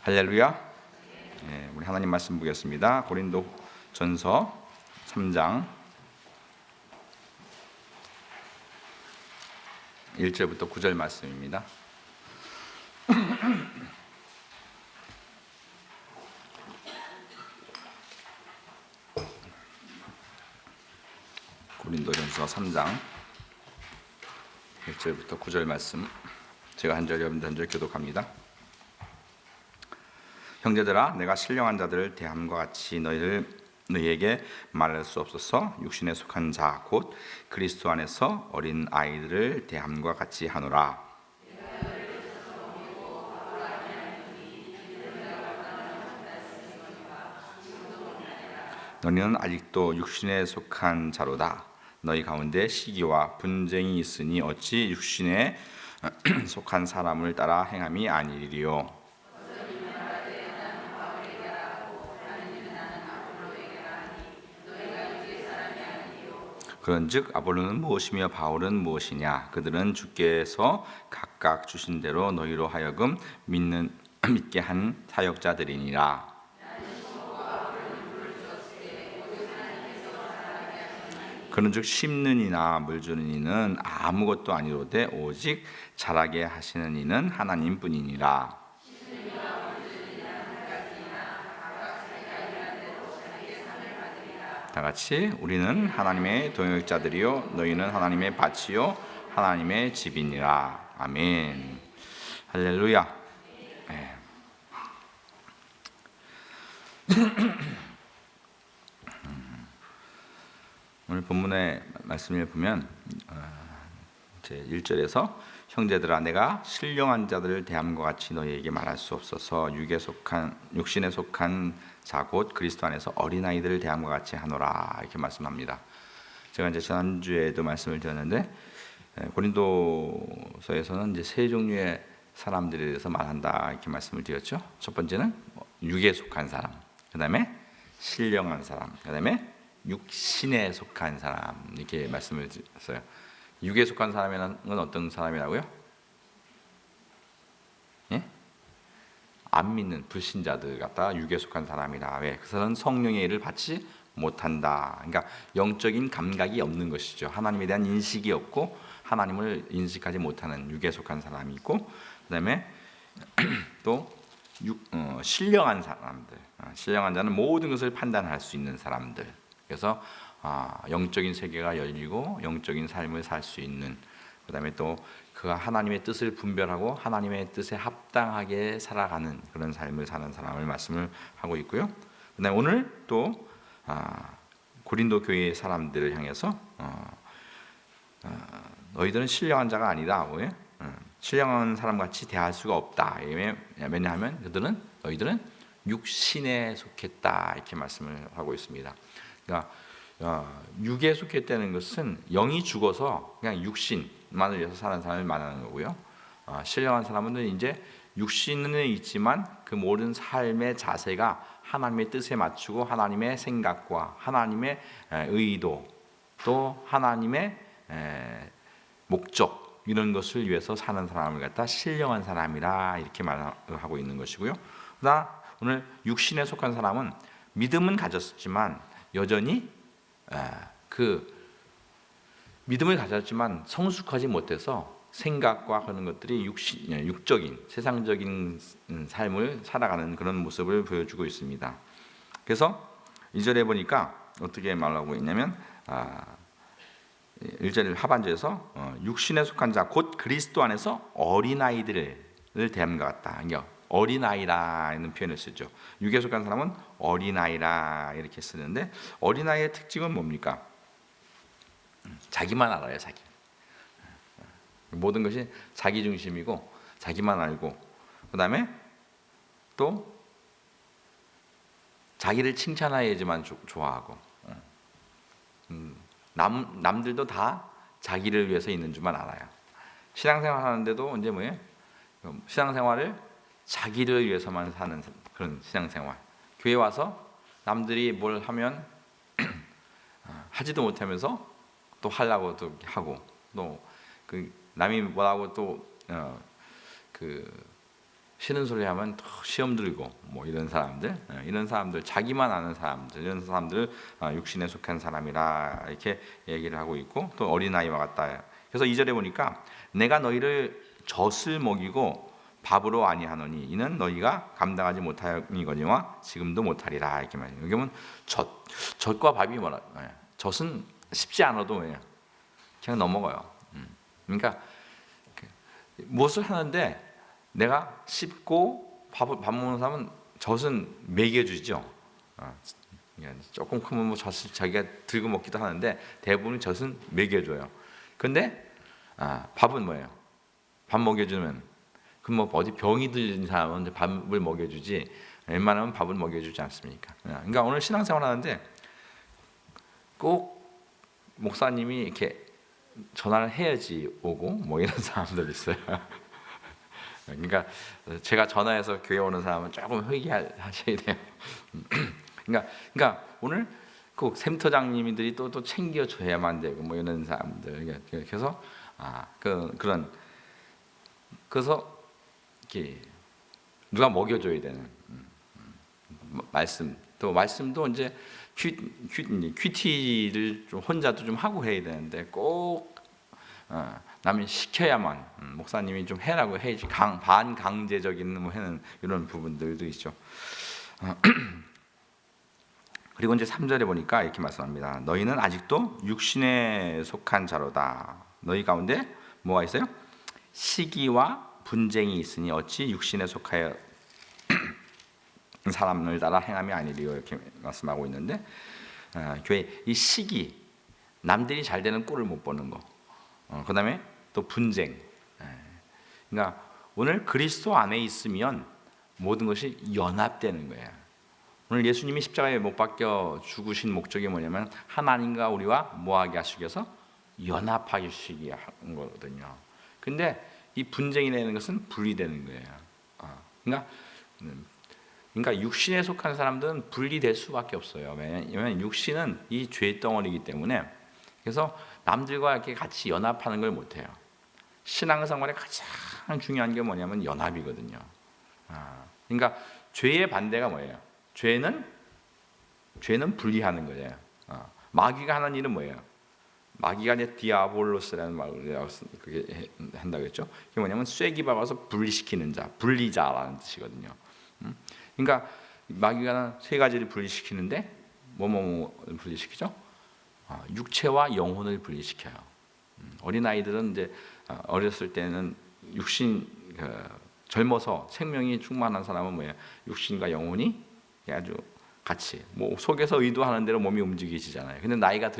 할렐루야. 우리 하나님 말씀 보겠습니다. 고린도전서 3장 1절부터 9절 말씀입니다. 고린도전서 3장 1절부터 9절 말씀, 제가 한 절 여러분들 한 절 교독합니다. 형제들아, 내가 신령한 자들을 대함과 같이 너희에게 말할 수 없어서 육신에 속한 자 곧 그리스도 안에서 어린 아이들을 대함과 같이 하노라. 너희는 아직도 육신에 속한 자로다. 너희 가운데 시기와 분쟁이 있으니 어찌 육신에 속한 사람을 따라 행함이 아니리요. 그런즉 아볼로는 무엇이며 바울은 무엇이냐? 그들은 주께서 각각 주신 대로 너희로 하여금 믿게 한 사역자들이니라. 그런즉 심는 이나 물 주는 이는 아무것도 아니로되 오직 자라게 하시는 이는 하나님뿐이니라. 다 같이 우리는 하나님의 동역자들이요 너희는 하나님의 밭이요 하나님의 집이니라. 아멘. 할렐루야. 네. 오늘 본문의 말씀을 보면 제 1절에서 형제들아, 내가 신령한 자들을 대함과 같이 너희에게 말할 수 없어서 육신에 속한 자 곧 그리스도 안에서 어린아이들을 대함과 같이 하노라, 이렇게 말씀합니다. 제가 이제 지난주에도 말씀을 드렸는데 고린도서에서는 이제 세 종류의 사람들에 대해서 말한다, 이렇게 말씀을 드렸죠. 첫 번째는 육에 속한 사람, 그 다음에 신령한 사람, 그 다음에 육신에 속한 사람, 이렇게 말씀을 드렸어요. 육에 속한 사람이라는 건 어떤 사람이라고요? 예? 안 믿는 불신자들 갖다 육에 속한 사람이다. 왜? 그것은 성령의 일을 받지 못한다. 그러니까 영적인 감각이 없는 것이죠. 하나님에 대한 인식이 없고 하나님을 인식하지 못하는 육에 속한 사람이 있고, 그 다음에 또 신령한 사람들. 신령한 자는 모든 것을 판단할 수 있는 사람들. 그래서 영적인 세계가 열리고 영적인 삶을 살 수 있는, 그 다음에 또 그가 하나님의 뜻을 분별하고 하나님의 뜻에 합당하게 살아가는 그런 삶을 사는 사람을 말씀을 하고 있고요. 그 다음에 오늘 또 고린도 교회의 사람들을 향해서 너희들은 신령한 자가 아니다. 신령한 사람같이 대할 수가 없다. 왜냐하면 너희들은 육신에 속했다, 이렇게 말씀을 하고 있습니다. 그러니까 육에 속했다는 것은 영이 죽어서 그냥 육신만을 위해서 사는 사람을 말하는 거고요. 신령한 사람은 이제 육신은 있지만 그 모든 삶의 자세가 하나님의 뜻에 맞추고 하나님의 생각과 하나님의 의도 또 하나님의 목적, 이런 것을 위해서 사는 사람을 갖다 신령한 사람이라 이렇게 말하고 있는 것이고요. 그러나 오늘 육신에 속한 사람은 믿음은 가졌지만 여전히 그 믿음을 가졌지만 성숙하지 못해서 생각과 그런 것들이 육적인 세상적인 삶을 살아가는 그런 모습을 보여주고 있습니다. 그래서 2절에 보니까 어떻게 말하고 있냐면 1절 하반절에서 육신에 속한 자 곧 그리스도 안에서 어린아이들을 대함과 같다. 그러니까 어린아이라는 표현을 쓰죠. 육에 속한 사람은 어린아이라 이렇게 쓰는데, 어린아이의 특징은 뭡니까? 자기만 알아요. 자기. 모든 것이 자기 중심이고 자기만 알고, 그 다음에 또 자기를 칭찬해야지만 좋아하고, 남들도 다 자기를 위해서 있는 줄만 알아요. 신앙생활 하는데도 이제 뭐예요? 신앙생활을 자기를 위해서만 사는 그런 신앙생활. 교회 와서 남들이 뭘 하면 하지도 못하면서 또 하려고 또 하고, 또 그 남이 뭐라고 또 싫은 소리 하면 또 시험 들고 뭐 이런 사람들 자기만 아는 사람들 이런 사람들 육신에 속한 사람이라 이렇게 얘기를 하고 있고 또 어린아이와 같다. 그래서 2절에 보니까 내가 너희를 젖을 먹이고 밥으로 아니하노니 이는 너희가 감당하지 못하니거니와 지금도 못하리라 이렇게 말해요. 여기 보면 젖과 밥이 뭐라? 젖은 씹지 않아도 그냥 넘어가요. 그러니까 무엇을 하는데 내가 씹고 밥 먹는 사람은 젖은 먹여주죠. 조금 크면 뭐 젖을 자기가 들고 먹기도 하는데 대부분 젖은 먹여줘요. 근데 밥은 뭐예요? 밥 먹여주면 그럼 뭐 어디 병이 들린 사람은 밥을 먹여주지 웬만하면 밥을 먹여주지 않습니까? 그러니까 오늘 신앙생활 하는데 꼭 목사님이 이렇게 전화를 해야지 오고 뭐 이런 사람들 있어요. 그러니까 제가 전화해서 교회 오는 사람은 조금 회개하셔야 돼요. 그러니까 오늘 꼭 센터장님들이 또 챙겨줘야만 되고 뭐 이런 사람들. 그래서 그래서 이렇게 누가 먹여줘야 되는 말씀도 이제 큐티를 좀 혼자도 좀 하고 해야 되는데 꼭 남이 시켜야만 목사님이 좀 해라고 해야지 반강제적인 뭐 하는 이런 부분들도 있죠. 그리고 이제 3절에 보니까 이렇게 말씀합니다. 너희는 아직도 육신에 속한 자로다. 너희 가운데 뭐가 있어요? 시기와 분쟁이 있으니 어찌 육신에 속하여 사람을 따라 행함이 아니리요 이렇게 말씀하고 있는데 교회 이 시기 남들이 잘 되는 꼴을 못 보는 거 그 다음에 또 분쟁 그러니까 오늘 그리스도 안에 있으면 모든 것이 연합되는 거예요. 오늘 예수님이 십자가에 못 박혀 죽으신 목적이 뭐냐면 하나님과 우리와 뭐하게 하시기 위해서 연합하게 하시기 한 거거든요. 근데 이 분쟁이 되는 것은 분리되는 거예요. 그러니까 육신에 속한 사람들은 분리될 수밖에 없어요. 왜냐하면 육신은 이 죄 덩어리이기 때문에 그래서 남들과 이렇게 같이 연합하는 걸 못해요. 신앙생활에 가장 중요한 게 뭐냐면 연합이거든요. 그러니까 죄의 반대가 뭐예요? 죄는 분리하는 거예요. 마귀가 하는 일은 뭐예요? 마귀가 이제 디아볼로스라는 말을 그게 한다고 했죠. 그게 뭐냐면 쐐기 박아서 분리시키는 자, 분리자라는 뜻이거든요. 그러니까 마귀가 세 가지를 분리시키는데 뭐 분리시키죠? 육체와 영혼을 분리시켜요. 어린 아이들은 이제 어렸을 때는 육신 젊어서 생명이 충만한 사람은 뭐예요? 육신과 영혼이 아주 같이 뭐 속에서 의도하는 대로 몸이 움직이지잖아요. 근데 나이가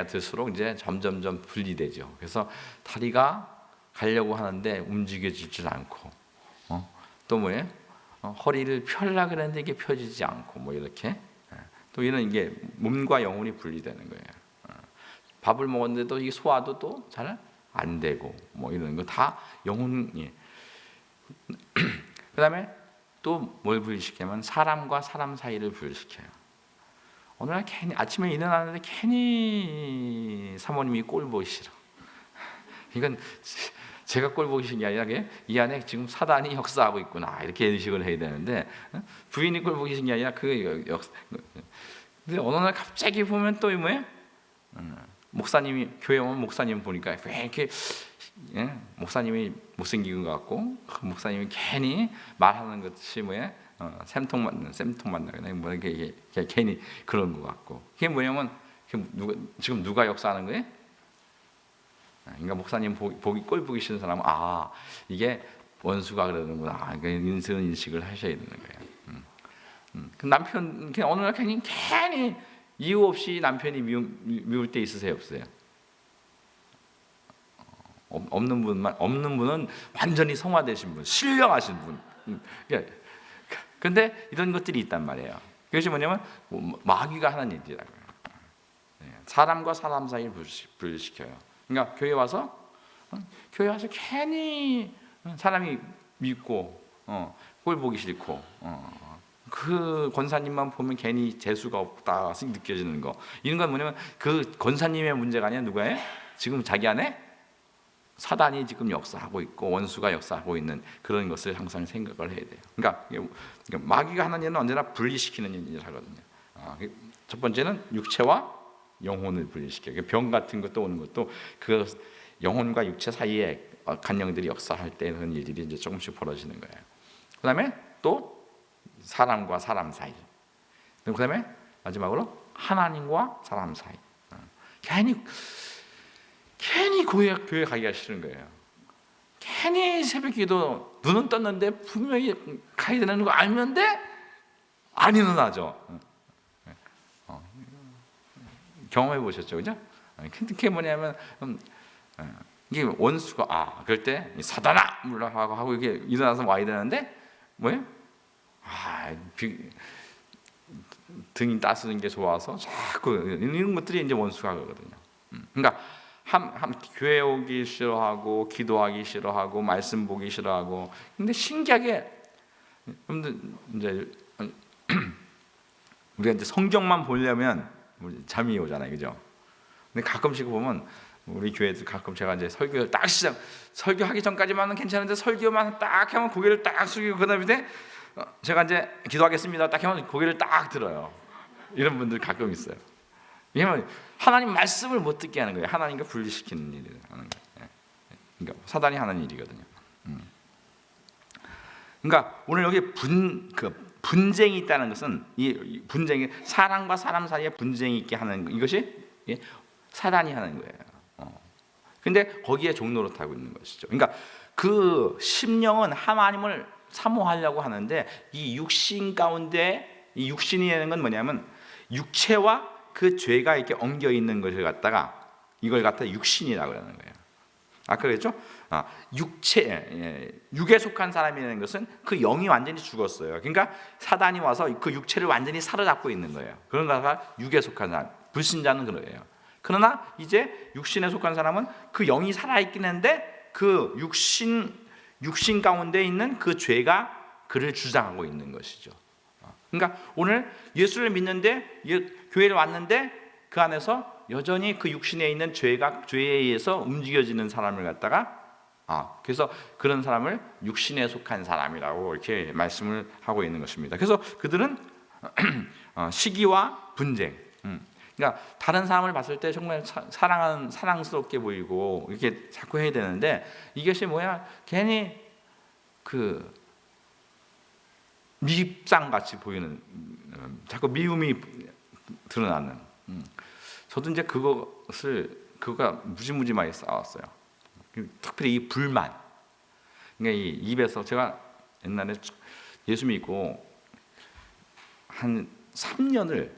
들수록 이제 점점점 분리되죠. 그래서 다리가 가려고 하는데 움직여지질 않고 또 뭐예요? 허리를 펴려고 그랬는데 이게 펴지지 않고 뭐 이렇게 또 이게 몸과 영혼이 분리되는 거예요. 밥을 먹었는데도 이 소화도 또 잘 안 되고 뭐 이런 거 다 영혼이. 그다음에 또 뭘 분리시키면 사람과 사람 사이를 분리시켜요. 어느 날 괜히 아침에 일어나는데 괜히 사모님이 꼴 보기 싫어. 이건 제가 꼴 보기 싫은 게 아니라 이 안에 지금 사단이 역사하고 있구나 이렇게 인식을 해야 되는데 부인이 꼴 보기 싫은 게 아니라 근데 어느 날 갑자기 보면 또 뭐예요? 목사님이 교회 오면 목사님 보니까 왜 이렇게 목사님이 못생긴 것 같고 목사님이 괜히 말하는 것이 뭐예요? 쌤통 만나거나 뭐 이렇게 괜히 그런 것 같고 그게 뭐냐면 지금 누가 역사하는 거예요? 그러니까 목사님 꼴 보기 싫은 사람은 이게 원수가 그러는구나. 인식을 하셔야 되는 거예요. 그 남편 어느 날 괜히 이유 없이 남편이 미울 때 있으세요, 없어요? 없는 분은 완전히 성화되신 분, 신령하신 분. 근데 이런 것들이 있단 말이에요. 그것이 뭐냐면 마귀가 하는 일이라고요. 사람과 사람 사이를 분리시켜요. 그러니까 교회 와서 괜히 사람이 밉고 꼴 보기 싫고 그 권사님만 보면 괜히 재수가 없다 느껴지는 거 이런 건 뭐냐면 그 권사님의 문제가 아니라 누가요? 지금 자기 안에 사단이 지금 역사하고 있고 원수가 역사하고 있는 그런 것을 항상 생각을 해야 돼요. 그러니까 마귀가 하는 일은 언제나 분리시키는 일을 하거든요. 첫 번째는 육체와 영혼을 분리시켜요. 병 같은 것도 오는 것도 그 영혼과 육체 사이에 간령들이 역사할 때 그런 일들이 이제 조금씩 벌어지는 거예요. 그다음에 또 사람과 사람 사이. 그다음에 마지막으로 하나님과 사람 사이. 괜히 교회 가기가 싫은 거예요. 괜히 새벽기도 눈은 떴는데 분명히 가야 되는 거 알면데 안 일어나죠. 경험해 보셨죠, 그죠? 그게 뭐냐면 이게 원수가 그럴 때 사단아 물러가고 하고 이게 일어나서 와야 되는데 뭐예요? 등이 따스는 게 좋아서 자꾸 이런 것들이 이제 원수가 그러거든요. 그러니까 교회 오기 싫어하고 기도하기 싫어하고 말씀 보기 싫어하고 근데 신기하게 여러분들 이제 우리가 이제 성경만 보려면 잠이 오잖아요, 그죠? 근데 가끔씩 보면 우리 교회도 가끔 제가 이제 설교를 딱 설교하기 전까지만은 괜찮은데 설교만 딱 하면 고개를 딱 숙이고 그다음에 제가 이제 기도하겠습니다 딱 하면 고개를 딱 들어요. 이런 분들 가끔 있어요. 왜냐면 하나님 말씀을 못 듣게 하는 거예요. 하나님과 분리시키는 일을 하는 거예요. 그러니까 사단이 하는 일이거든요. 그러니까 오늘 여기 분쟁이 있다는 것은 이 분쟁이 사람과 사람 사이에 분쟁이 있게 하는 이것이 사단이 하는 거예요. 근데 거기에 종노릇하고 있는 것이죠. 그러니까 그 심령은 하나님을 사모하려고 하는데 이 육신 가운데 이 육신이라는 건 뭐냐면 육체와 그 죄가 이렇게 엉겨 있는 것을 갖다가 이걸 갖다 육신이라고 하는 거예요. 아까 그랬죠? 육에 속한 사람이라는 것은 그 영이 완전히 죽었어요. 그러니까 사단이 와서 그 육체를 완전히 사로잡고 있는 거예요. 그런 거가 육에 속한 사람, 불신자는 그거예요. 그러나 이제 육신에 속한 사람은 그 영이 살아있긴 한데 그 육신 가운데 있는 그 죄가 그를 주장하고 있는 것이죠. 그러니까 오늘 예수를 믿는데 교회를 왔는데 그 안에서 여전히 그 육신에 있는 죄에 의해서 움직여지는 사람을 갖다가 그래서 그런 사람을 육신에 속한 사람이라고 이렇게 말씀을 하고 있는 것입니다. 그래서 그들은 시기와 분쟁, 그러니까 다른 사람을 봤을 때 정말 사랑스럽게 보이고 이렇게 자꾸 해야 되는데 이것이 뭐야? 괜히 그 미입상 같이 보이는 자꾸 미움이 드러나는. 저도 이제 그거가 무지무지 많이 싸웠어요. 특별히 이 불만. 그러니까 이 입에서 제가 옛날에 예수 믿고 한 3년을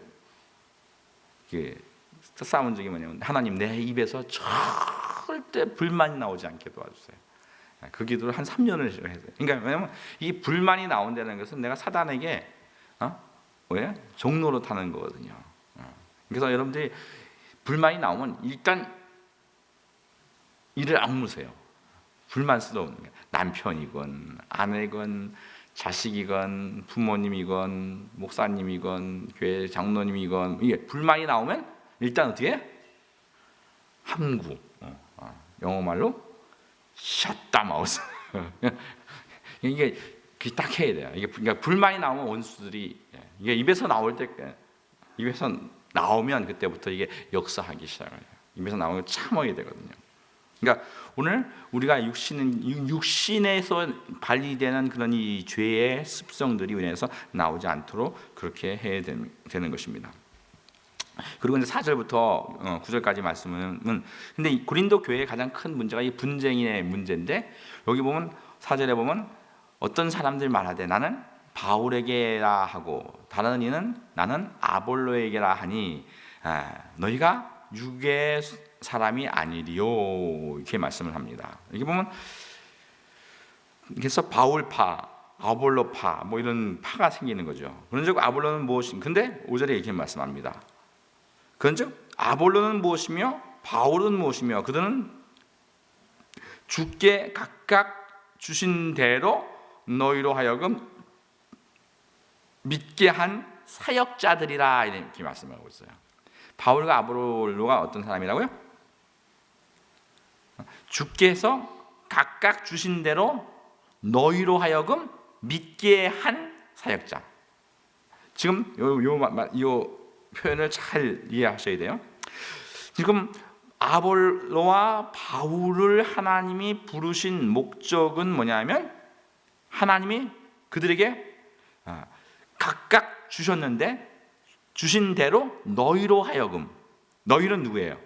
싸운 적이 뭐냐면 하나님 내 입에서 절대 불만이 나오지 않게 도와주세요. 그 기도를 한 3년을 했어요. 그러니까 왜냐면 이 불만이 나온다는 것은 내가 사단에게 왜 종로로 타는 거거든요. 그래서 여러분들이 불만이 나오면 일단 이를 악무세요. 불만스러운 남편이건 아내건 자식이건 부모님이건 목사님이건 교회 장로님이건 이게 불만이 나오면 일단 어떻게 해? 함구, 영어 말로 shut the mouth. 이게 딱 해야 돼요. 이게 그러니까 불만이 나오면 원수들이 이게 입에서 나올 때 입에서 나오면 그때부터 이게 역사하기 시작해요. 입에서 나오면 참아야 되거든요. 그러니까 오늘 우리가 육신에서 발휘되는 그런 이 죄의 습성들이 인해서 나오지 않도록 그렇게 해야 되는 것입니다. 그리고 이제 4절부터 9절까지 말씀은 근데 이 고린도 교회의 가장 큰 문제가 이 분쟁의 문제인데 여기 보면 4절에 보면 어떤 사람들 말하되 나는 바울에게라 하고 다른 이는 나는 아볼로에게라 하니 너희가 육의 사람이 아니리요 이렇게 말씀을 합니다. 여기 보면 그래서 바울파, 아볼로파 뭐 이런 파가 생기는 거죠. 그런즉 아볼로는 무엇인? 근데 5절에 이렇게 말씀합니다. 그런즉 아볼로는 무엇이며 바울은 무엇이며 그들은 주께 각각 주신 대로 너희로 하여금 믿게 한 사역자들이라 이렇게 말씀하고 있어요. 바울과 아볼로가 어떤 사람이라고요? 주께서 각각 주신 대로 너희로 하여금 믿게 한 사역자. 지금 요 표현을 잘 이해하셔야 돼요. 지금 아볼로와 바울을 하나님이 부르신 목적은 뭐냐면 하나님이 그들에게 각각 주셨는데 주신 대로 너희로 하여금, 너희는 누구예요?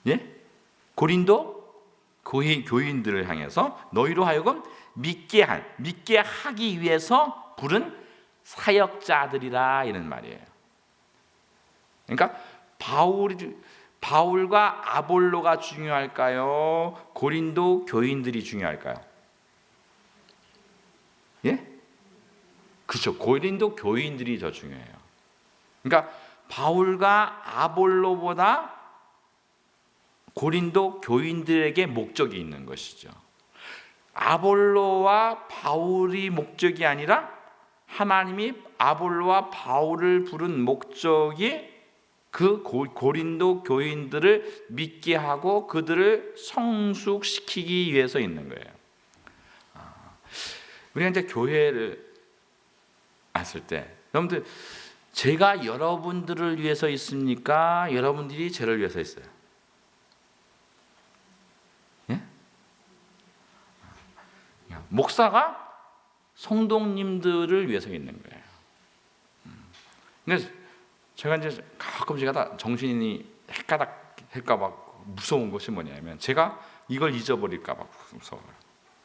예? 고린도 교인들을 향해서 너희로 하여금 믿게 하기 위해서 부른 사역자들이라 이런 말이에요. 그러니까 바울과 아볼로가 중요할까요? 고린도 교인들이 중요할까요? 예? 그렇죠. 고린도 교인들이 더 중요해요. 그러니까 바울과 아볼로보다 고린도 교인들에게 목적이 있는 것이죠. 아볼로와 바울이 목적이 아니라 하나님이 아볼로와 바울을 부른 목적이 그 고린도 교인들을 믿게 하고 그들을 성숙시키기 위해서 있는 거예요. 우리가 이제 교회를 왔을 때 여러분들, 제가 여러분들을 위해서 있습니까? 여러분들이 저를 위해서 있어요? 예? 목사가 성도님들을 위해서 있는 거예요. 그래서 제가 이제 가끔씩 하다 정신이 헷갈까 봐 무서운 것이 뭐냐면 제가 이걸 잊어버릴까 봐 무서워요.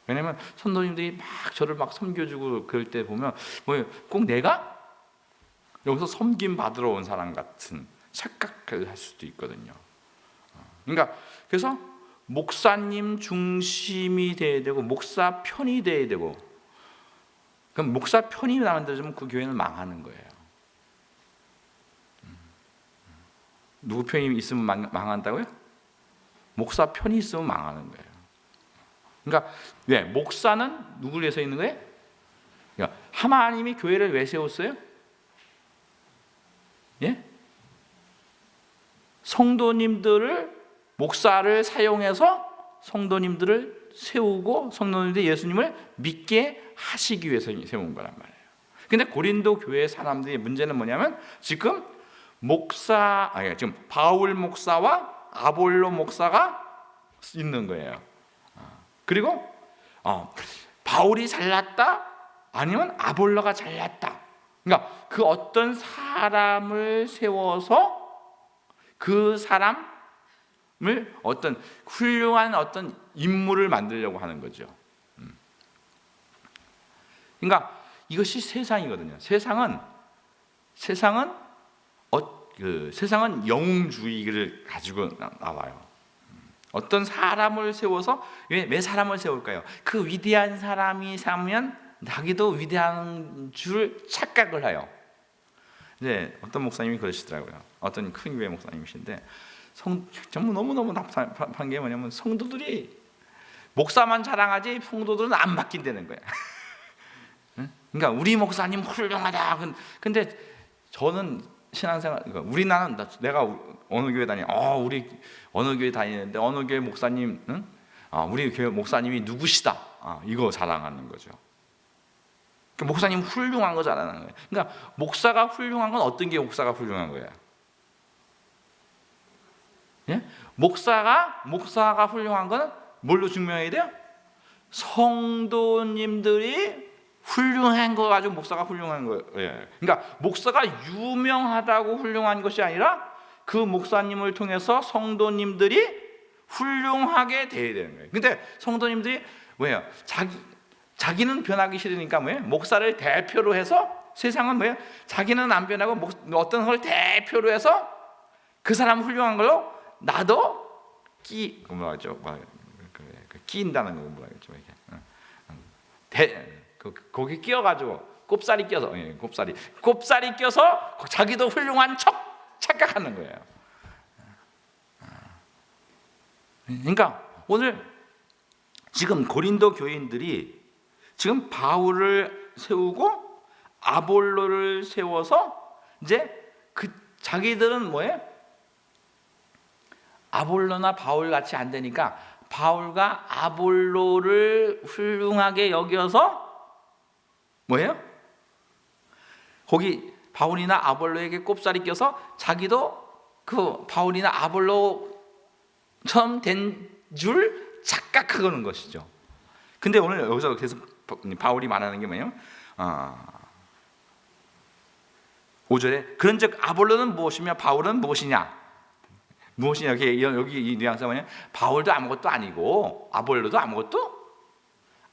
왜냐면 성도님들이 막 저를 막 섬겨주고 그럴 때 보면 뭐예요? 꼭 내가 여기서 섬김 받으러 온 사람 같은 착각을 할 수도 있거든요. 그러니까 그래서 목사님 중심이 돼야 되고 목사 편이 돼야 되고, 그럼 목사 편이 만들어지면 그 교회는 망하는 거예요. 누구 편이 있으면 망한다고요? 목사 편이 있으면 망하는 거예요. 그러니까 왜? 목사는 누구를 위해서 있는 거예요? 그러니까 하나님이 교회를 왜 세웠어요? 예? 성도님들을, 목사를 사용해서 성도님들을 세우고 성도님들이 예수님을 믿게 하시기 위해서 세운 거란 말이에요. 근데 고린도 교회 사람들의 문제는 뭐냐면 지금 지금 바울 목사와 아볼로 목사가 있는 거예요. 그리고 바울이 잘났다 아니면 아볼로가 잘났다. 그러니까 그 어떤 사람을 세워서 그 사람을 어떤 훌륭한 어떤 인물을 만들려고 하는 거죠. 그러니까 이것이 세상이거든요. 세상은 영웅주의를 가지고 나와요. 어떤 사람을 세워서 왜 사람을 세울까요? 그 위대한 사람이 세우면 자기도 위대한 줄 착각을 해요. 이제 어떤 목사님이 그러시더라고요. 어떤 큰 교회 목사님이신데 정말 너무너무 답답한 게 뭐냐면 성도들이 목사만 자랑하지 성도들은 안 바뀐다는 거예요. 그러니까 우리 목사님 훌륭하다. 근데 저는 신앙생활, 우리나라는 내가 어느 교회 우리 어느 교회 다니는데 어느 교회 목사님, 우리 교회 목사님이 누구시다. 이거 자랑하는 거죠. 그러니까 목사님 훌륭한 거 자랑하는 거예요. 그러니까 목사가 훌륭한 건 어떤 게 목사가 훌륭한 거예요? 예? 목사가 훌륭한 건 뭘로 증명해야 돼요? 성도님들이 훌륭한 거 가지고 목사가 훌륭한 거예요. 그러니까 목사가 유명하다고 훌륭한 것이 아니라 그 목사님을 통해서 성도님들이 훌륭하게 돼야 되는 거예요. 근데 성도님들이 뭐예요? 자기는 변하기 싫으니까 뭐예요? 목사를 대표로 해서, 세상은 뭐예요? 자기는 안 변하고 어떤 걸 대표로 해서 그 사람 훌륭한 걸로 나도 끼인다는 거 뭐라죠? 거기 끼어가지고 꼽사리 껴서 꼽사리 껴서 자기도 훌륭한 척 착각하는 거예요. 그러니까 오늘 지금 고린도 교인들이 지금 바울을 세우고 아볼로를 세워서 이제 자기들은 뭐예요? 아볼로나 바울 같이 안 되니까 바울과 아볼로를 훌륭하게 여겨서 뭐예요? 거기 바울이나 아볼로에게 꼽살이 껴서 자기도 그 바울이나 아볼로처럼 된 줄 착각하는 것이죠. 근데 오늘 여기서 계속 바울이 말하는 게 뭐예요? 5절에 그런즉 아볼로는 무엇이며 바울은 무엇이냐? 무엇이냐? 여기 이 뉘앙스가 뭐냐? 바울도 아무것도 아니고 아볼로도 아무것도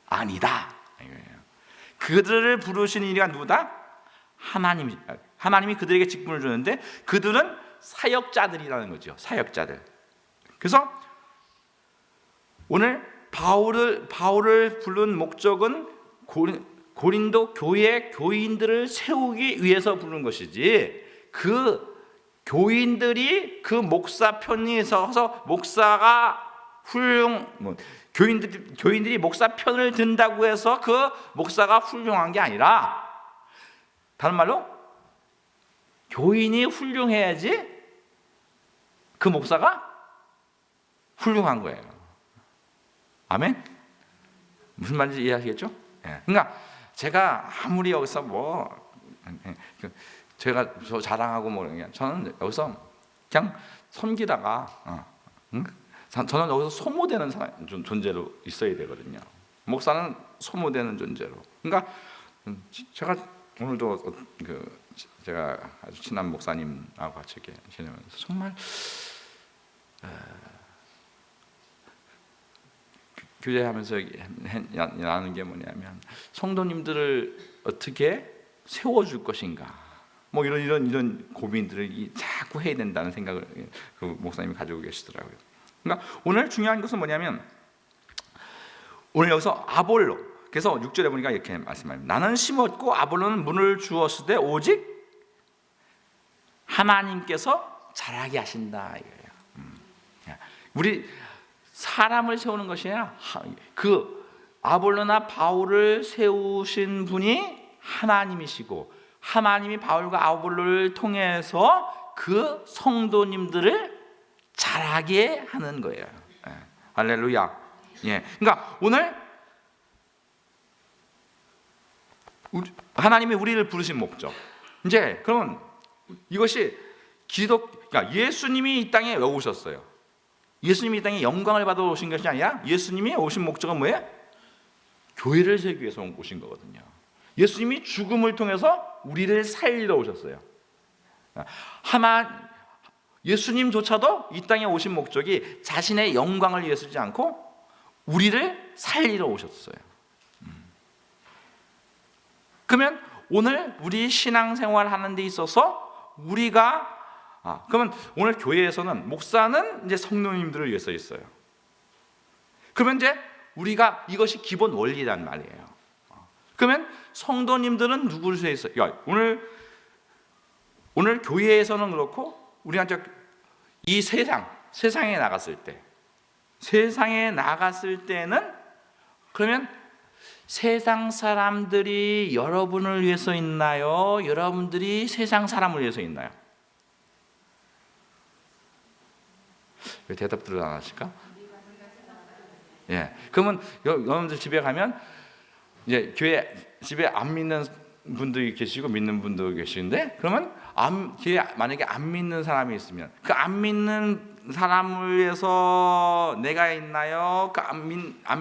아니다. 그들을 부르시는 이가 누구다? 하나님이 그들에게 직분을 주는데 그들은 사역자들이라는 거죠. 사역자들. 그래서 오늘 바울을 부른 목적은 고린도 교회 교인들을 세우기 위해서 부른 것이지, 그 교인들이 그 목사 편에 서서 목사가 교인들이 목사 편을 든다고 해서 그 목사가 훌륭한 게 아니라, 다른 말로 교인이 훌륭해야지 그 목사가 훌륭한 거예요. 아멘? 무슨 말인지 이해하시겠죠? 그러니까 제가 아무리 여기서 제가 자랑하고 저는 여기서 그냥 섬기다가 저는 여기서 소모되는 존재로 있어야 되거든요. 목사는 소모되는 존재로. 그러니까 제가 오늘도 제가 아주 친한 목사님하고 같이 이렇게 지내면서 정말 교제하면서 나누는 게 뭐냐면, 성도님들을 어떻게 세워줄 것인가, 이런 고민들을 자꾸 해야 된다는 생각을 그 목사님이 가지고 계시더라고요. 그러니까 오늘 중요한 것은 뭐냐면, 오늘 여기서 아볼로, 그래서 6절에 보니까 이렇게 말씀합니다. 나는 심었고 아볼로는 물을 주었으되 오직 하나님께서 자라게 하신다 이거예요. 우리 사람을 세우는 것이 아니라 그 아볼로나 바울을 세우신 분이 하나님이시고, 하나님이 바울과 아볼로를 통해서 그 성도님들을 자라게 하는 거예요. 할렐루야. 그러니까 오늘 하나님이 우리를 부르신 목적, 이제 그러면 이것이 그러니까 예수님이 이 땅에 왜 오셨어요? 예수님이 이 땅에 영광을 받아 오신 것이 아니라 예수님이 오신 목적은 뭐예요? 교회를 세우기 위해서 오신 거거든요. 예수님이 죽음을 통해서 우리를 살리러 오셨어요. 예수님조차도 이 땅에 오신 목적이 자신의 영광을 위해서지 않고 우리를 살리러 오셨어요. 그러면 오늘 우리 신앙생활 하는 데 있어서 우리가 그러면 오늘 교회에서는 목사는 이제 성도님들을 위해서 있어요. 그러면 이제 우리가 이것이 기본 원리란 말이에요. 그러면 성도님들은 누구를 위해서 있어요? 오늘 교회에서는 그렇고, 우리가 이제 이 세상에 나갔을 때는 그러면 세상 사람들이 여러분을 위해서 있나요? 여러분들이 세상 사람을 위해서 있나요? 왜 대답들을 안 하실까? 그러면 여러분들 집에 가면 이제 교회 집에 안 믿는 분들이 계시고 믿는 분도 계시는데, 그러면 만약에 안 믿는 사람이 있으면 그 안 믿는 사람을 위해서 내가 있나요? 그 안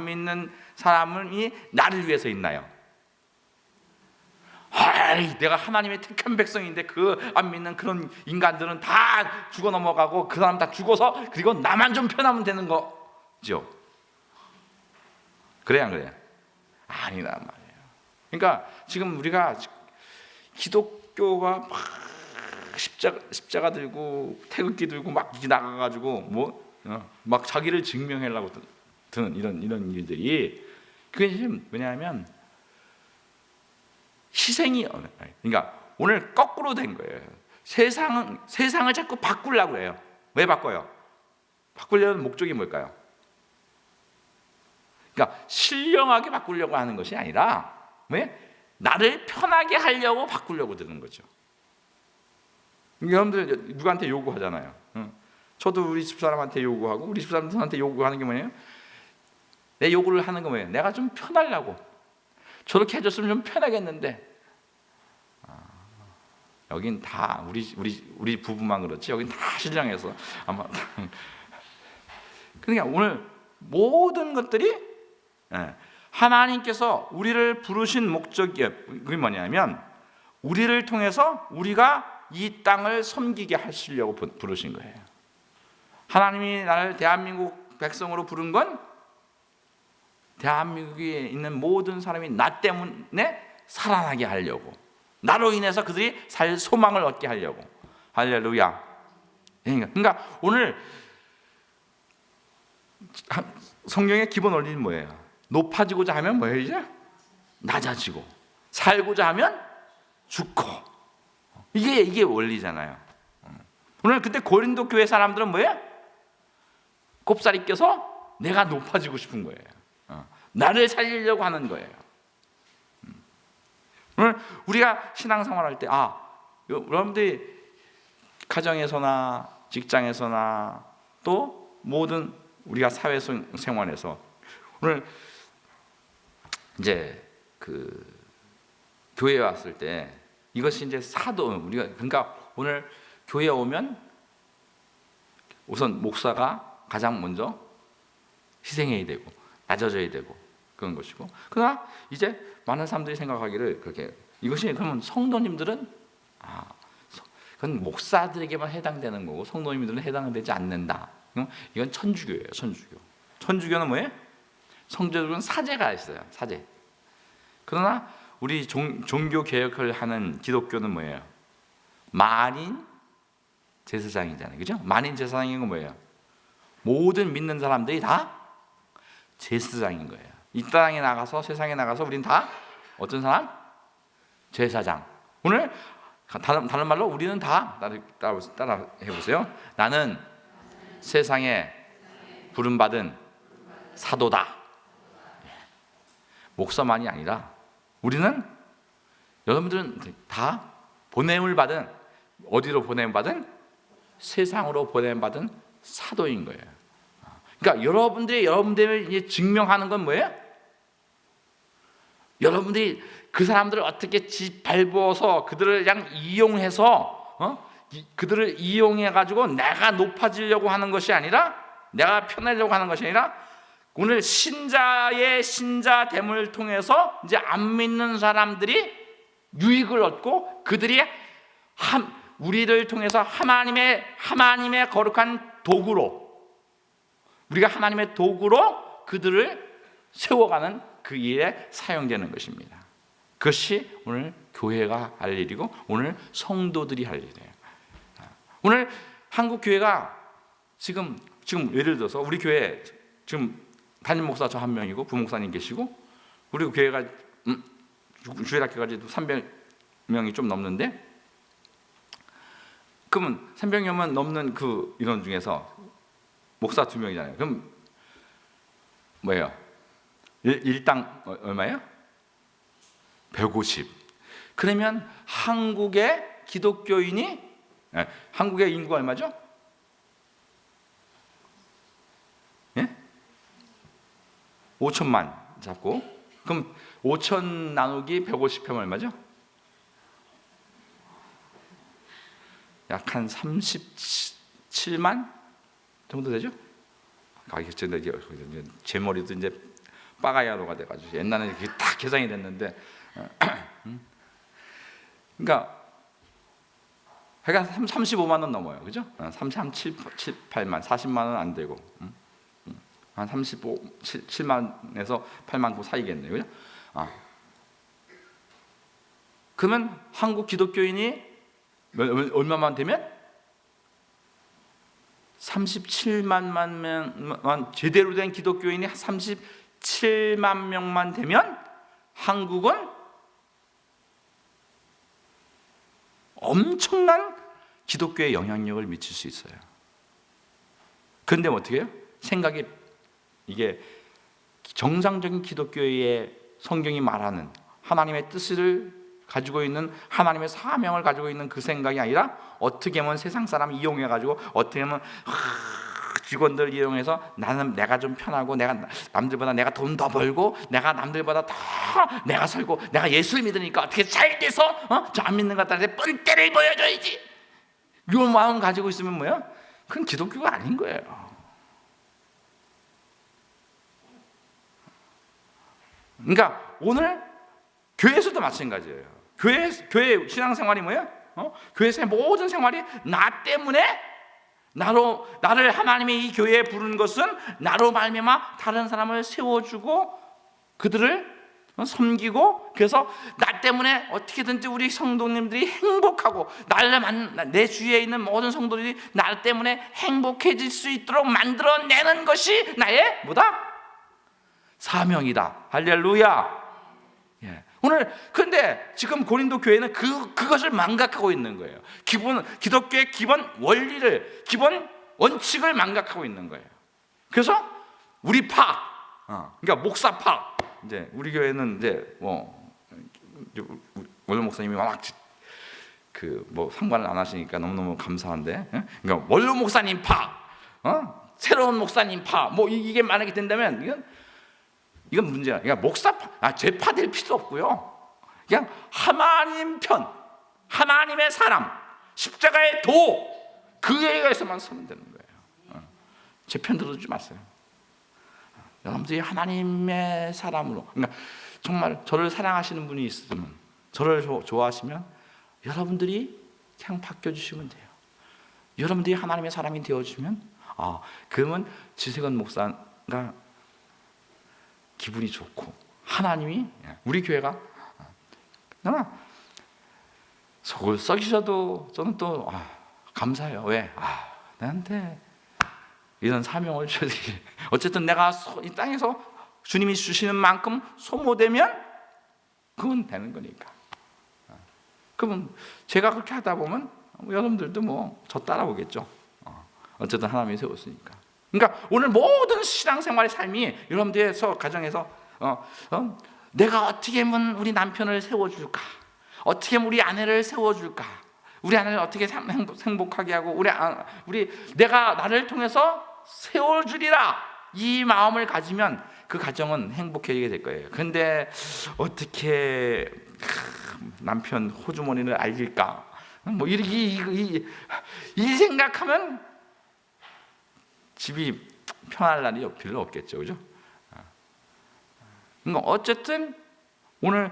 믿는 사람이 나를 위해서 있나요? 내가 하나님의 택한 백성인데 그 안 믿는 그런 인간들은 다 죽어 넘어가고 그 사람 다 죽어서 그리고 나만 좀 편하면 되는 거죠. 그래야 안 그래요? 아니란 말이에요. 그러니까 지금 우리가 기독교가 막 십자가 들고 태극기 들고 막 나가가지고 막 자기를 증명하려고 드는 이런 일들이, 그게 지금 뭐냐면 희생이, 그러니까 오늘 거꾸로 된 거예요. 세상을 자꾸 바꾸려고 해요. 왜 바꿔요? 바꾸려는 목적이 뭘까요? 그러니까 신령하게 바꾸려고 하는 것이 아니라 왜? 나를 편하게 하려고 바꾸려고 드는 거죠. 여러분들 누구한테 요구하잖아요. 저도 우리 집사람한테 요구하고 우리 집사람한테 요구하는 게 뭐예요? 내 요구를 하는 거 뭐예요? 내가 좀 편하려고. 저렇게 해줬으면 좀 편하겠는데. 여긴 다 우리 부부만 그렇지. 여긴 다 신랑해서 아마. 그러니까 오늘 모든 것들이 하나님께서 우리를 부르신 목적이 그게 뭐냐면 우리를 통해서 우리가 이 땅을 섬기게 하시려고 부르신 거예요. 하나님이 나를 대한민국 백성으로 부른 건 대한민국에 있는 모든 사람이 나 때문에 살아나게 하려고, 나로 인해서 그들이 살 소망을 얻게 하려고. 할렐루야. 그러니까 오늘 성경의 기본 원리는 뭐예요? 높아지고자 하면 뭐예요? 이제 낮아지고, 살고자 하면 죽고. 이게 원리잖아요. 오늘 그때 고린도 교회 사람들은 뭐예요? 꼽살이 껴서 내가 높아지고 싶은 거예요. 나를 살리려고 하는 거예요. 오늘 우리가 신앙생활할 때 여러분들이 가정에서나 직장에서나 또 모든 우리가 사회생활에서 오늘 이제 그 교회에 왔을 때 이것이 이제 사도 우리가 그러니까 오늘 교회에 오면 우선 목사가 가장 먼저 희생해야 되고 낮아져야 되고 그런 것이고, 그러나 이제 많은 사람들이 생각하기를 그렇게 이것이 그러면 성도님들은 그건 목사들에게만 해당되는 거고 성도님들은 해당되지 않는다. 이건 천주교예요. 천주교는 뭐예요? 성도들은 사제가 있어요. 사제. 그러나 우리 종교 개혁을 하는 기독교는 뭐예요? 만인 제사장이잖아요. 그죠? 만인 제사장인 건 뭐예요? 모든 믿는 사람들이 다 제사장인 거예요. 이 땅에 나가서 세상에 나가서 우린 다 어떤 사람? 제사장. 오늘 다른 말로 우리는 다 따라 해보세요. 나는 세상에 부름받은 사도다. 목사만이 아니라 우리는 여러분들은 다 보냄을 받은, 어디로 보냄 받은? 세상으로 보냄 받은 사도인 거예요. 그러니까 여러분들을 이제 증명하는 건 뭐예요? 여러분들이 그 사람들을 어떻게 밟아서 그들을 그냥 이용해서 그들을 이용해 가지고 내가 높아지려고 하는 것이 아니라, 내가 편하려고 하는 것이 아니라, 오늘 신자의 신자됨을 통해서 이제 안 믿는 사람들이 유익을 얻고 그들이 우리를 통해서 하나님의 거룩한 도구로, 우리가 하나님의 도구로 그들을 세워가는 그 일에 사용되는 것입니다. 그것이 오늘 교회가 할 일이고 오늘 성도들이 할 일이에요. 오늘 한국 교회가 지금 예를 들어서 우리 교회 지금 담임 목사 저 한 명이고 부목사님 계시고 우리 교회가 주일학교까지도 300명이 좀 넘는데, 그러면 300명만 넘는 그 인원 중에서 목사 2명이잖아요. 그럼 뭐예요? 일당 얼마예요? 150. 그러면 한국의 기독교인이 한국의 인구가 얼마죠? 예? 5천만 잡고, 그럼 5천 나누기 150하면 얼마죠? 약 한 37만 정도 되죠? 제 머리도 이제 빠가야로가 돼가지고 옛날에 그게 다 계산이 됐는데, 그러니까 35만 원 넘어요, 그죠? 37,8만, 40만 원 안 되고 한 7만에서 8만 그 사이겠네요, 그죠? 그러면 한국 기독교인이 얼마만 되면 37만만 제대로 된 기독교인이 37만 명만 되면 한국은 엄청난 기독교에 영향력을 미칠 수 있어요. 그런데 어떻게 해요? 생각이 이게 정상적인 기독교의 성경이 말하는 하나님의 뜻을 가지고 있는 하나님의 사명을 가지고 있는 그 생각이 아니라 어떻게 하면 세상 사람 이용해가지고 어떻게 하면 직원들 이용해서 나는 내가 좀 편하고 내가 남들보다 내가 돈 더 벌고 내가 남들보다 더 내가 살고 내가 예수를 믿으니까 어떻게 잘 돼서 저 안 믿는 것들한테 뻔때를 보여줘야지. 이 마음 가지고 있으면 뭐야? 그건 기독교가 아닌 거예요. 그러니까 오늘 교회에서도 마찬가지예요. 교회 신앙생활이 뭐야? 교회에서의 모든 생활이 나 때문에 나를 하나님의 이 교회에 부른 것은 나로 말미암아 다른 사람을 세워주고 그들을 섬기고 그래서 나 때문에 어떻게든지 우리 성도님들이 행복하고 내 주위에 있는 모든 성도들이 나 때문에 행복해질 수 있도록 만들어내는 것이 나의 뭐다? 사명이다. 할렐루야. 오늘 근데 지금 고린도 교회는 그것을 망각하고 있는 거예요. 기독교의 기본 원리를, 기본 원칙을 망각하고 있는 거예요. 그래서 우리 파, 그러니까 목사 파. 이제 우리 교회는 이제 원로 목사님이 워낙 상관을 안 하시니까 너무너무 감사한데, 그러니까 원로 목사님 파, 새로운 목사님 파, 이게 만약에 된다면 이건 문제야. 그러니까 목사파, 제파 될 필요 없고요. 그냥 하나님 편, 하나님의 사람, 십자가의 도, 그 얘기에서만 서면 되는 거예요. 제 편 들어주지 마세요. 여러분들이 하나님의 사람으로, 그러니까 정말 저를 사랑하시는 분이 있으면, 저를 좋아하시면 여러분들이 그냥 바뀌어주시면 돼요. 여러분들이 하나님의 사람이 되어주면, 그러면 지세건 목사가 기분이 좋고 하나님이 우리 교회가 속을 썩이셔도 저는 또 감사해요. 왜? 나한테 이런 사명을 주시지. 어쨌든 내가 이 땅에서 주님이 주시는 만큼 소모되면 그건 되는 거니까. 그러면 제가 그렇게 하다 보면 여러분들도 저 따라오겠죠. 어쨌든 하나님이 세웠으니까. 그러니까 오늘 모든 신앙생활의 삶이 여러분들의 가정에서 내가 어떻게 하면 우리 남편을 세워줄까? 어떻게 하면 우리 아내를 세워줄까? 우리 아내를 어떻게 행복하게 하고 내가 나를 통해서 세워주리라 이 마음을 가지면 그 가정은 행복해지게 될 거예요. 그런데 어떻게 남편 호주머니를 알릴까? 이 생각하면 집이 편할 날이 별로 없겠죠, 그죠? 그러니까 어쨌든 오늘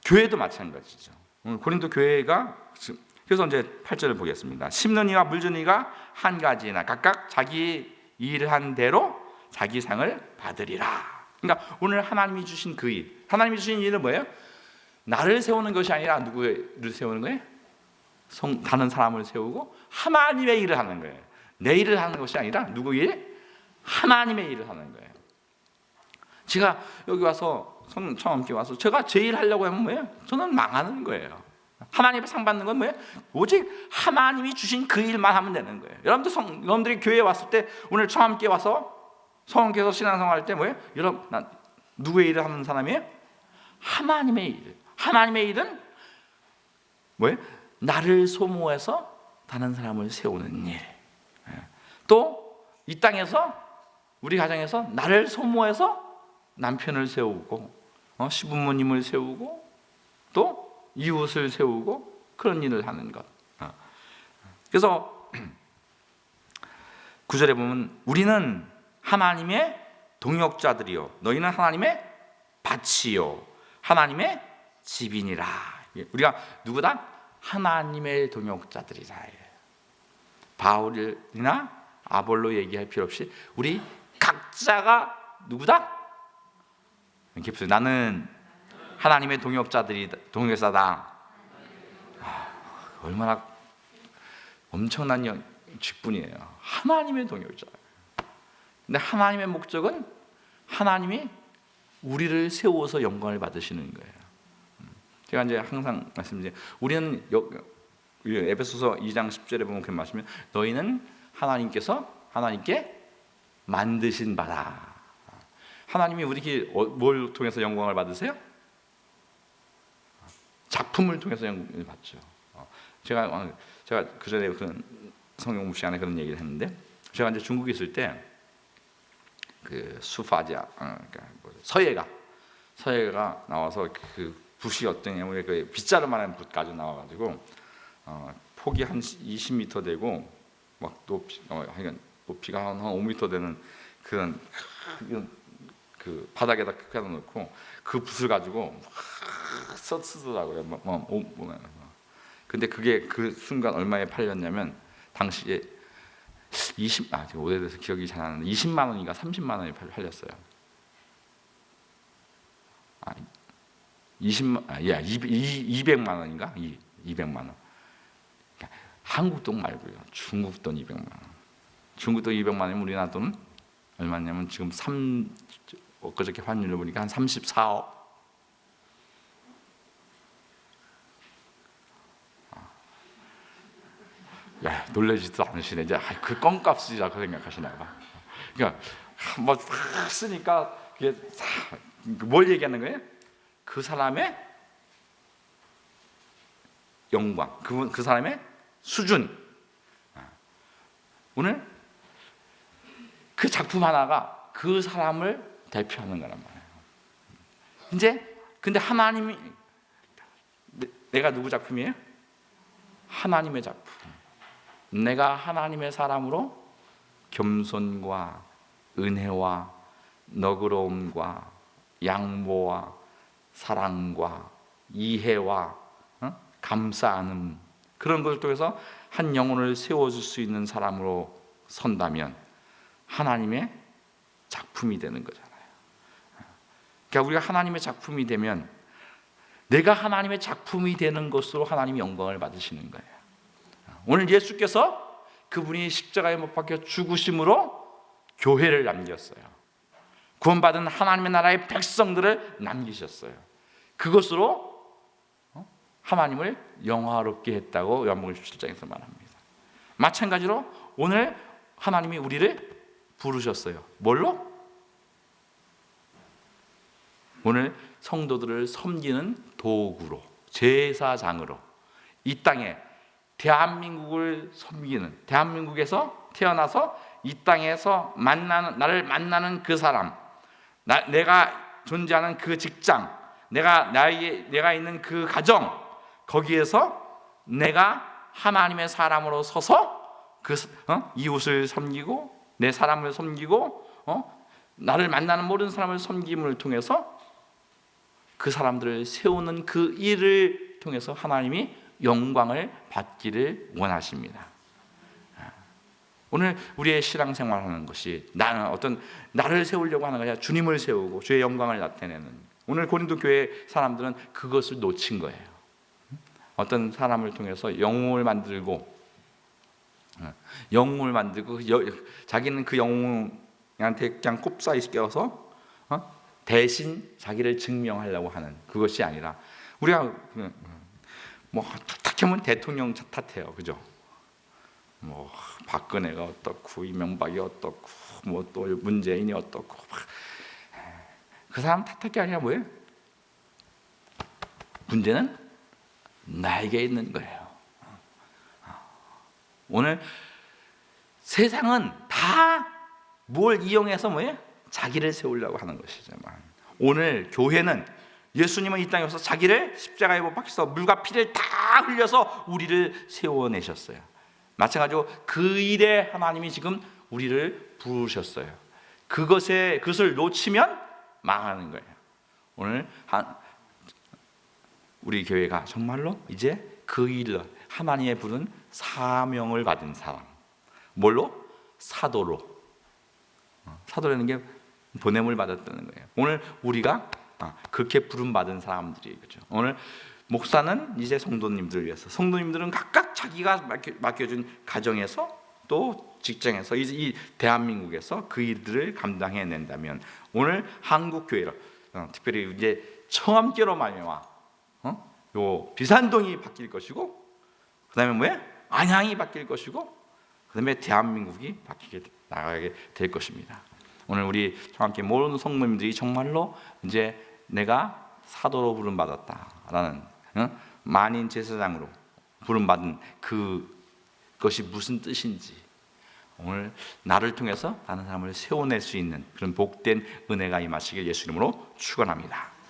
교회도 마찬가지죠. 오늘 고린도 교회가 그래서 이제 8절을 보겠습니다. 심는 이와 물주는 이가 한 가지나 각각 자기 일한 대로 자기 상을 받으리라. 그러니까 오늘 하나님이 주신 그 일, 하나님이 주신 일은 뭐예요? 나를 세우는 것이 아니라 누구를 세우는 거예요? 다른 사람을 세우고 하나님의 일을 하는 거예요. 내 일을 하는 것이 아니라 누구 일? 하나님의 일을 하는 거예요. 제가 여기 와서 처음 함께 와서 제가 제 일 하려고 하면 뭐예요? 저는 망하는 거예요. 하나님의 상 받는 건 뭐예요? 오직 하나님이 주신 그 일만 하면 되는 거예요. 여러분들이 교회에 왔을 때 오늘 처음 함께 와서 성원께서 신앙생활 할 때 뭐예요? 여러분 누구의 일을 하는 사람이에요? 하나님의 일. 하나님의 일은 뭐예요? 나를 소모해서 다른 사람을 세우는 일. 또 이 땅에서 우리 가정에서 나를 소모해서 남편을 세우고 시부모님을 세우고 또 이웃을 세우고 그런 일을 하는 것. 그래서 9절에 보면 우리는 하나님의 동역자들이요 너희는 하나님의 밭이요 하나님의 집이니라. 우리가 누구다? 하나님의 동역자들이다. 바울이나 아볼로 얘기할 필요 없이 우리 각자가 누구다? 나는 하나님의 동역자다. 얼마나 엄청난 직분이에요. 하나님의 동역자. 근데 하나님의 목적은 하나님이 우리를 세워서 영광을 받으시는 거예요. 제가 이제 항상 말씀드리죠. 우리는 에베소서 2장 10절에 보면 그렇게 말씀하시면 너희는 하나님께 만드신 바다. 하나님이 우리에게 뭘 통해서 영광을 받으세요? 작품을 통해서 영광을 받죠. 제가 그 전에 그런 성경 공부 시간에 그런 얘기를 했는데, 제가 이제 중국에 있을 때 그 수파지아, 그러니까 서예가 나와서 그 붓이 어떠냐면 그 빗자루만한 붓 가지고 나와가지고 폭이 한 20m 되고 막 높이가 한 5m 되는 그런 그 바닥에다 펴다 놓고 그 붓을 가지고 쓰더라고요. 근데 그게 그 순간 얼마에 팔렸냐면 당시에 지금 오래돼서 기억이 잘 안 나는데 20만 원인가 30만 원에 팔렸어요. 200만 원인가? 200만 원. 그러니까 한국 돈 말고요. 중국 돈 200만 원. 중국 돈 200만 원이면 우리나라 돈은 얼마냐면 지금 엊그저께 환율을 보니까 한 34억. 놀라지도 않으시네. 이제 그 껌값이라고 생각하시나 봐. 그러니까 뭐 쓰니까 이게 뭘 얘기하는 거예요? 그 사람의 영광, 그 사람의 수준. 오늘 그 작품 하나가 그 사람을 대표하는 거란 말이에요. 이제 근데 하나님이 내가 누구 작품이에요? 하나님의 작품. 내가 하나님의 사람으로 겸손과 은혜와 너그러움과 양보와 사랑과 이해와 감사하는 그런 것을 통해서 한 영혼을 세워줄 수 있는 사람으로 선다면 하나님의 작품이 되는 거잖아요. 그러니까 우리가 하나님의 작품이 되면 내가 하나님의 작품이 되는 것으로 하나님이 영광을 받으시는 거예요. 오늘 예수께서 그분이 십자가에 못 박혀 죽으심으로 교회를 남겼어요. 구원받은 하나님의 나라의 백성들을 남기셨어요. 그것으로 하나님을 영화롭게 했다고 요한복음 17장에서 말합니다. 마찬가지로 오늘 하나님이 우리를 부르셨어요. 뭘로? 오늘 성도들을 섬기는 도구로, 제사장으로 이 땅에 대한민국을 섬기는, 대한민국에서 태어나서 이 땅에서 나를 만나는 그 사람, 내가 존재하는 그 직장, 내가 있는 그 가정, 거기에서 내가 하나님의 사람으로 서서 이웃을 섬기고 내 사람을 섬기고 나를 만나는 모든 사람을 섬김을 통해서 그 사람들을 세우는 그 일을 통해서 하나님이 영광을 받기를 원하십니다. 오늘 우리의 신앙생활하는 것이 나를 세우려고 하는 것이 아니라 주님을 세우고 주의 영광을 나타내는, 오늘 고린도 교회 사람들은 그것을 놓친 거예요. 어떤 사람을 통해서 영웅을 만들고 자기는 그 영웅한테 그냥 꼽사이시켜서 대신 자기를 증명하려고 하는 그것이 아니라, 우리가 뭐 탓하면 대통령 탓해요, 그죠? 뭐 박근혜가 어떻고 이명박이 어떻고 뭐 또 문재인이 어떻고, 그 사람 탓할 게 아니라 뭐예요? 문제는 나에게 있는 거예요. 오늘 세상은 다 뭘 이용해서 뭐예요? 자기를 세우려고 하는 것이지만, 오늘 교회는 예수님은 이 땅에 오셔서 자기를 십자가에 못 박혀서 물과 피를 다 흘려서 우리를 세워내셨어요. 마찬가지로 그 일에 하나님이 지금 우리를 부르셨어요. 그것을 놓치면 망하는 거예요. 오늘 우리 교회가 정말로 이제 그 일로 하나님의 부른 사명을 받은 사람, 뭘로? 사도로. 사도라는 게 보냄을 받았다는 거예요. 오늘 우리가 그렇게 부름 받은 사람들이, 그죠? 오늘 목사는 이제 성도님들을 위해서, 성도님들은 각각 자기가 맡겨준 가정에서 또 직장에서 이 대한민국에서 그 일들을 감당해낸다면, 오늘 한국 교회로 특별히 이제 청암교로 말미암아 요 비산동이 바뀔 것이고, 그다음에 뭐야? 안양이 바뀔 것이고, 그다음에 대한민국이 나가게 될 것입니다. 오늘 우리 함께 모든 성도님들이 정말로 이제 내가 사도로 부름 받았다라는 만인 제사장으로 부름받은 그것이 무슨 뜻인지 오늘 나를 통해서 다른 사람을 세워낼 수 있는 그런 복된 은혜가 임하시길 예수 이름으로 축원합니다.